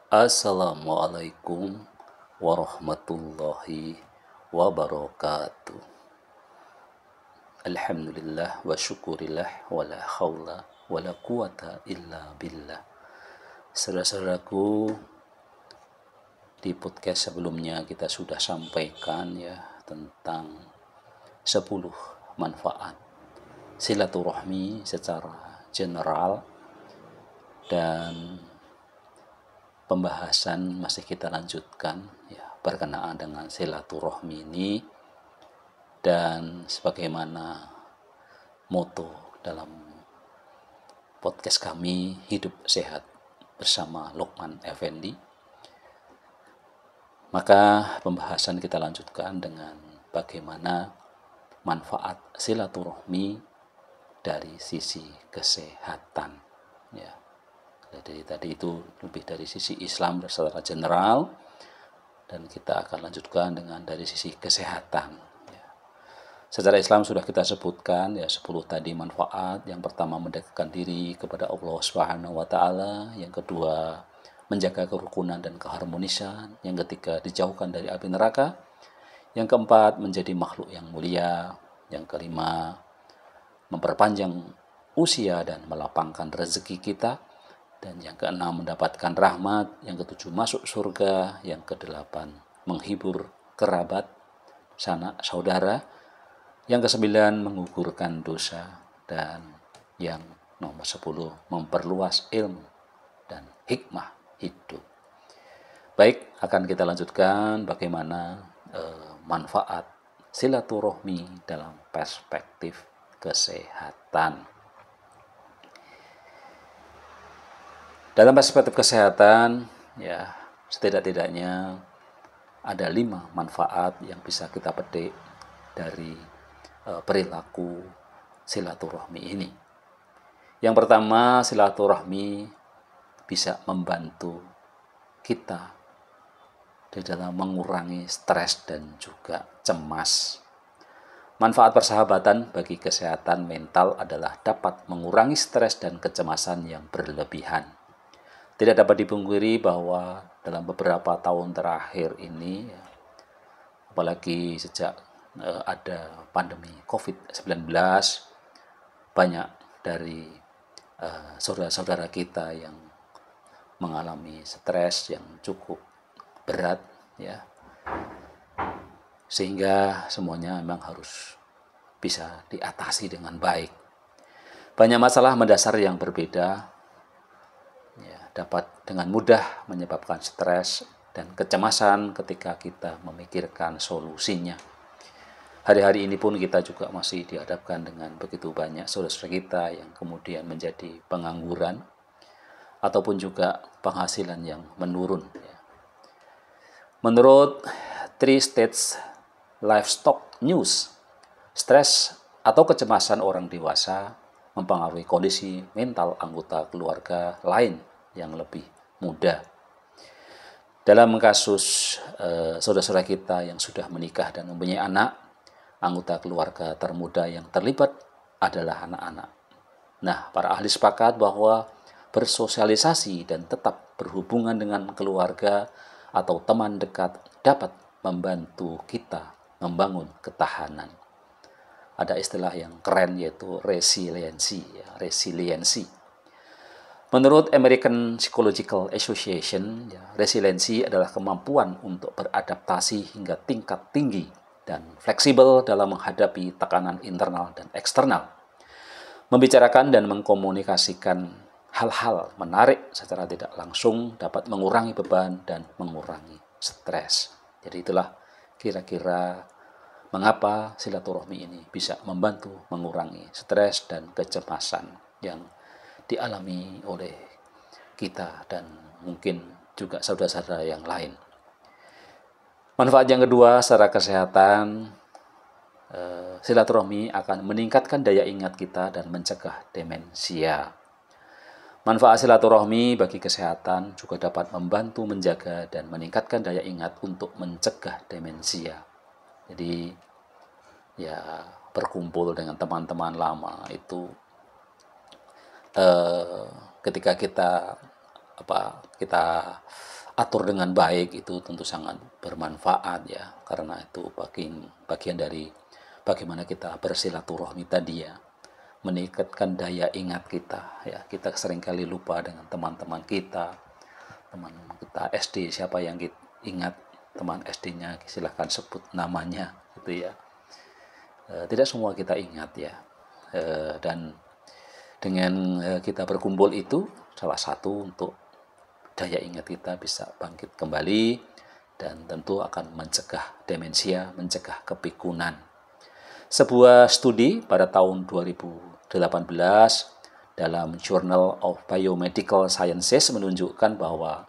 Assalamualaikum warahmatullahi wabarakatuh. Alhamdulillah wa syukurillah wa la hawla wa la quwata illa billah. Saudara-saudaraku, di podcast sebelumnya kita sudah sampaikan tentang 10 manfaat silaturahmi secara general, dan pembahasan masih kita lanjutkan berkenaan dengan silaturahmi ini, dan sebagaimana moto dalam podcast kami, hidup sehat bersama Lukman Effendi, maka pembahasan kita lanjutkan dengan bagaimana manfaat silaturahmi dari sisi kesehatan. Jadi tadi itu lebih dari sisi Islam secara general, dan kita akan lanjutkan dengan dari sisi kesehatan. Secara Islam sudah kita sebutkan 10 tadi manfaat. Yang pertama, mendekatkan diri kepada Allah Subhanahu wa taala. Yang kedua, menjaga kerukunan dan keharmonisan. Yang ketiga, dijauhkan dari api neraka. Yang keempat, menjadi makhluk yang mulia. Yang kelima, memperpanjang usia dan melapangkan rezeki kita. Dan yang keenam, mendapatkan rahmat. Yang ketujuh, masuk surga. Yang kedelapan, menghibur kerabat, sanak saudara. Yang kesembilan, menggugurkan dosa. Dan yang nomor 10, memperluas ilmu dan hikmah hidup. Baik, akan kita lanjutkan bagaimana manfaat silaturahmi dalam perspektif kesehatan. Dalam perspektif kesehatan, setidak-tidaknya ada 5 manfaat yang bisa kita petik dari perilaku silaturahmi ini. Yang pertama, silaturahmi bisa membantu kita di dalam mengurangi stres dan juga cemas. Manfaat persahabatan bagi kesehatan mental adalah dapat mengurangi stres dan kecemasan yang berlebihan. Tidak dapat dipungkiri bahwa dalam beberapa tahun terakhir ini, apalagi sejak ada pandemi COVID-19, banyak dari saudara-saudara kita yang mengalami stres yang cukup berat, sehingga semuanya memang harus bisa diatasi dengan baik. Banyak masalah mendasar yang berbeda dapat dengan mudah menyebabkan stres dan kecemasan ketika kita memikirkan solusinya. Hari-hari ini pun kita juga masih dihadapkan dengan begitu banyak saudara-saudara kita yang kemudian menjadi pengangguran ataupun juga penghasilan yang menurun. Menurut Three States Livestock News, stres atau kecemasan orang dewasa mempengaruhi kondisi mental anggota keluarga lain yang lebih muda. Dalam kasus saudara-saudara kita yang sudah menikah dan mempunyai anak, anggota keluarga termuda yang terlibat adalah anak-anak. Nah, para ahli sepakat bahwa bersosialisasi dan tetap berhubungan dengan keluarga atau teman dekat dapat membantu kita membangun ketahanan. Ada istilah yang keren yaitu resiliensi. Menurut American Psychological Association, resiliensi adalah kemampuan untuk beradaptasi hingga tingkat tinggi dan fleksibel dalam menghadapi tekanan internal dan eksternal. Membicarakan dan mengkomunikasikan hal-hal menarik secara tidak langsung dapat mengurangi beban dan mengurangi stres. Jadi itulah kira-kira mengapa silaturahmi ini bisa membantu mengurangi stres dan kecemasan yang dialami oleh kita dan mungkin juga saudara-saudara yang lain. Manfaat yang kedua, secara kesehatan, silaturahmi akan meningkatkan daya ingat kita dan mencegah demensia. Manfaat silaturahmi bagi kesehatan juga dapat membantu menjaga dan meningkatkan daya ingat untuk mencegah demensia. Jadi berkumpul dengan teman-teman lama itu ketika kita kita atur dengan baik itu tentu sangat bermanfaat ya, karena itu bagian dari bagaimana kita bersilaturahmi tadi ya, meningkatkan daya ingat kita ya. Kita seringkali lupa dengan teman-teman kita, teman kita SD, siapa yang kita ingat teman SD-nya, silahkan sebut namanya gitu ya. Tidak semua kita ingat ya. Dan dengan kita berkumpul itu salah satu untuk daya ingat kita bisa bangkit kembali, dan tentu akan mencegah demensia, mencegah kepikunan. Sebuah studi pada tahun 2018 dalam Journal of Biomedical Sciences menunjukkan bahwa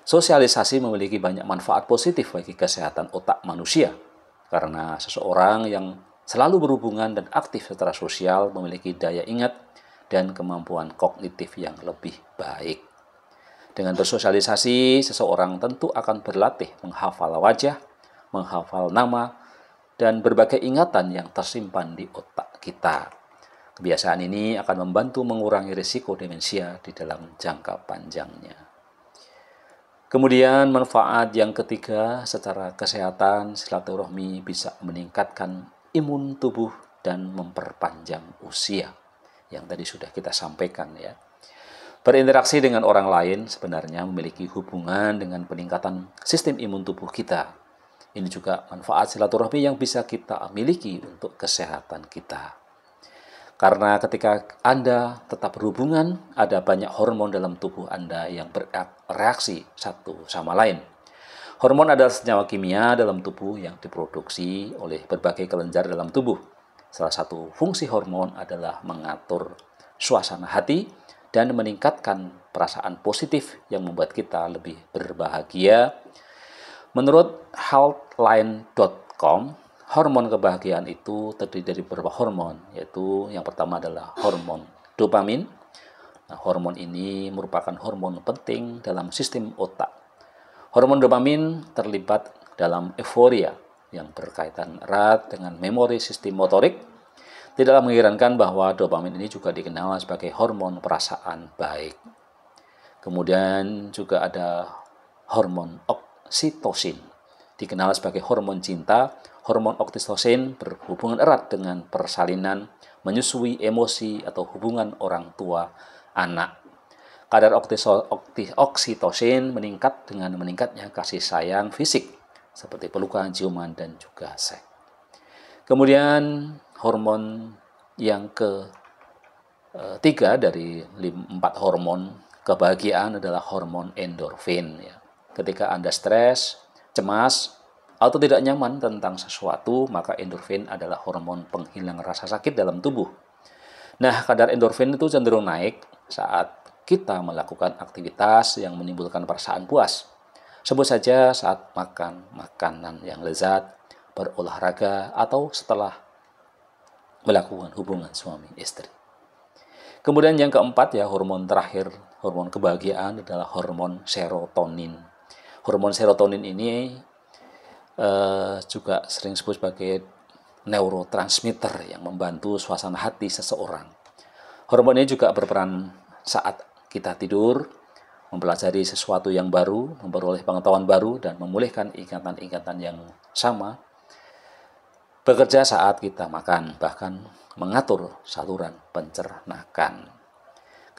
sosialisasi memiliki banyak manfaat positif bagi kesehatan otak manusia, karena seseorang yang selalu berhubungan dan aktif secara sosial memiliki daya ingat dan kemampuan kognitif yang lebih baik. Dengan bersosialisasi, seseorang tentu akan berlatih menghafal wajah, menghafal nama, dan berbagai ingatan yang tersimpan di otak kita. Kebiasaan ini akan membantu mengurangi risiko demensia di dalam jangka panjangnya. Kemudian manfaat yang ketiga secara kesehatan, silaturahmi bisa meningkatkan imun tubuh dan memperpanjang usia. Yang tadi sudah kita sampaikan ya. Berinteraksi dengan orang lain sebenarnya memiliki hubungan dengan peningkatan sistem imun tubuh kita. Ini juga manfaat silaturahmi yang bisa kita miliki untuk kesehatan kita. Karena ketika Anda tetap berhubungan, ada banyak hormon dalam tubuh Anda yang bereaksi satu sama lain. Hormon adalah senyawa kimia dalam tubuh yang diproduksi oleh berbagai kelenjar dalam tubuh. Salah satu fungsi hormon adalah mengatur suasana hati dan meningkatkan perasaan positif yang membuat kita lebih berbahagia. Menurut healthline.com, hormon kebahagiaan itu terdiri dari beberapa hormon, yaitu yang pertama adalah hormon dopamin. Nah, hormon ini merupakan hormon penting dalam sistem otak. Hormon dopamin terlibat dalam euforia yang berkaitan erat dengan memori sistem motorik. Tidaklah mengherankan bahwa dopamin ini juga dikenal sebagai hormon perasaan baik. Kemudian juga ada hormon oksitosin, dikenal sebagai hormon cinta. Hormon oksitosin berhubungan erat dengan persalinan, menyusui emosi atau hubungan orang tua anak. Kadar oksitosin meningkat dengan meningkatnya kasih sayang fisik, seperti pelukan, ciuman, dan juga seks. Kemudian hormon yang ketiga dari 4 hormon kebahagiaan adalah hormon endorfin. Ya. Ketika Anda stres, cemas, atau tidak nyaman tentang sesuatu, maka endorfin adalah hormon penghilang rasa sakit dalam tubuh. Nah, kadar endorfin itu cenderung naik saat kita melakukan aktivitas yang menimbulkan perasaan puas. Sebut saja saat makan makanan yang lezat, berolahraga, atau setelah melakukan hubungan suami istri. Kemudian yang keempat ya, hormon terakhir, hormon kebahagiaan adalah hormon serotonin. Hormon serotonin ini juga sering disebut sebagai neurotransmitter yang membantu suasana hati seseorang. Hormon ini juga berperan saat kita tidur, mempelajari sesuatu yang baru, memperoleh pengetahuan baru, dan memulihkan ingatan-ingatan yang sama. Bekerja saat kita makan, bahkan mengatur saluran pencernaan.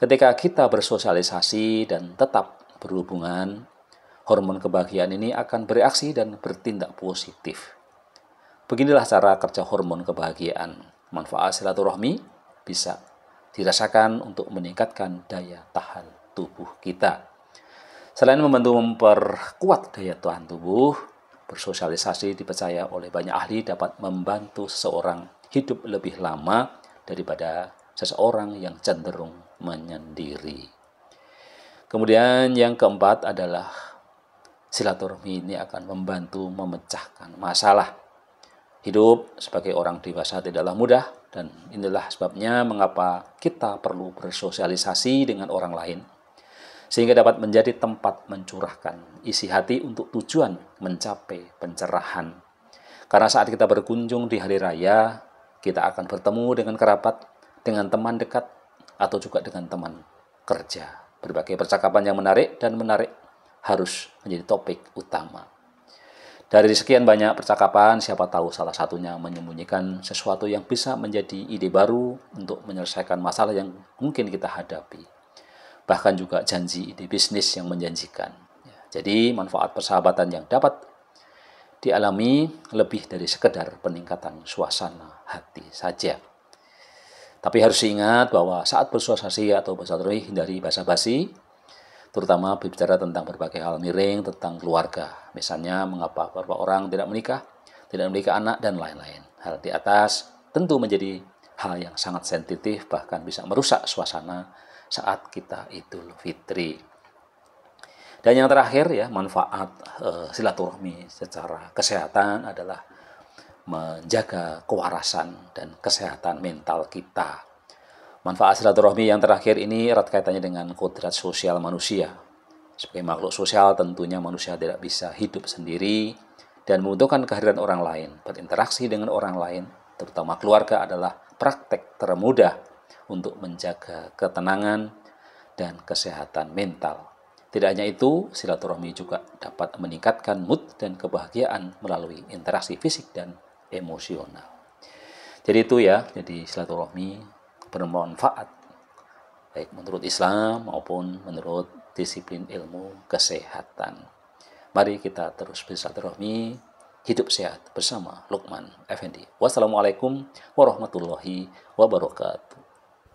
Ketika kita bersosialisasi dan tetap berhubungan, hormon kebahagiaan ini akan bereaksi dan bertindak positif. Beginilah cara kerja hormon kebahagiaan. Manfaat silaturahmi bisa dirasakan untuk meningkatkan daya tahan tubuh kita. Selain membantu memperkuat daya tahan tubuh, bersosialisasi dipercaya oleh banyak ahli dapat membantu seseorang hidup lebih lama daripada seseorang yang cenderung menyendiri. Kemudian yang keempat adalah silaturahmi ini akan membantu memecahkan masalah. Hidup sebagai orang dewasa tidaklah mudah, dan inilah sebabnya mengapa kita perlu bersosialisasi dengan orang lain, sehingga dapat menjadi tempat mencurahkan isi hati untuk tujuan mencapai pencerahan. Karena saat kita berkunjung di hari raya, kita akan bertemu dengan kerabat, dengan teman dekat, atau juga dengan teman kerja Berbagai percakapan yang menarik dan menarik harus menjadi topik utama. Dari sekian banyak percakapan, siapa tahu salah satunya menyembunyikan sesuatu yang bisa menjadi ide baru untuk menyelesaikan masalah yang mungkin kita hadapi. Bahkan juga janji ide bisnis yang menjanjikan. Jadi manfaat persahabatan yang dapat dialami lebih dari sekedar peningkatan suasana hati saja. Tapi harus diingat bahwa saat bersosialisasi atau bersilaturahmi hindari basa-basi, terutama berbicara tentang berbagai hal miring tentang keluarga. Misalnya, mengapa beberapa orang tidak menikah, tidak memiliki anak, dan lain-lain. Hal di atas tentu menjadi hal yang sangat sensitif, bahkan bisa merusak suasana saat kita Idul Fitri. Dan yang terakhir ya, manfaat silaturahmi secara kesehatan adalah menjaga kewarasan dan kesehatan mental kita. Manfaat silaturahmi yang terakhir ini erat kaitannya dengan kodrat sosial manusia. Sebagai makhluk sosial, tentunya manusia tidak bisa hidup sendiri dan membutuhkan kehadiran orang lain. Berinteraksi dengan orang lain, terutama keluarga, adalah praktek termudah untuk menjaga ketenangan dan kesehatan mental. Tidak hanya itu, silaturahmi juga dapat meningkatkan mood dan kebahagiaan melalui interaksi fisik dan emosional. Jadi itu ya, jadi silaturahmi bermanfaat baik menurut Islam maupun menurut disiplin ilmu kesehatan. Mari kita terus bersilaturahmi, hidup sehat bersama Lukman Effendi. Wassalamualaikum warahmatullahi wabarakatuh.